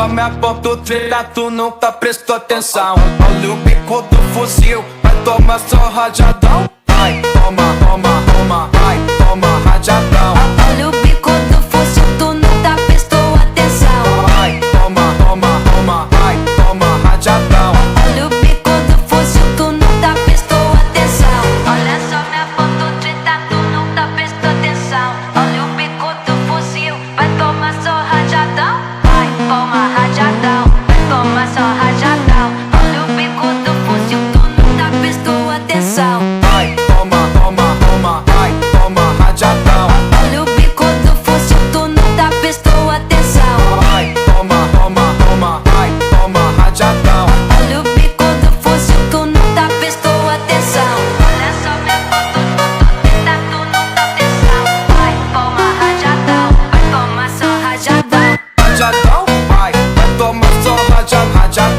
me aponta o treta, tu nunca prestou atenção. Olha o bico do fuzil, vai tomar só rajadão. Vai, toma, toma, toma, vai, toma rajadão. Olha o bico do fuzil, tu nunca prestou atenção. Vai, toma, toma, toma, vai, toma rajadão. Olha o bico do fuzil, tu nunca prestou atenção. Olha só, me aponta o treta, tu nunca prestou atenção. Olha o bico do fuzil, vai tomar só rajadão. Vai, toma rajadão, vai tomar só rajadão. Olha o bico do fuzil, tu nunca prestou atenção. Vai, toma, toma, toma, vai, toma rajadão. Olha o bico do fuzil, tu nunca prestou atenção. Vai, toma, toma, toma, vai, toma rajadão. Olha o bico do fuzil, tu nunca prestou atenção. Olha só, me aponta o treta, tu nunca atenção. Vai, toma rajadão, vai tomar só rajadão. Rajadão, vai tomar só rajadão.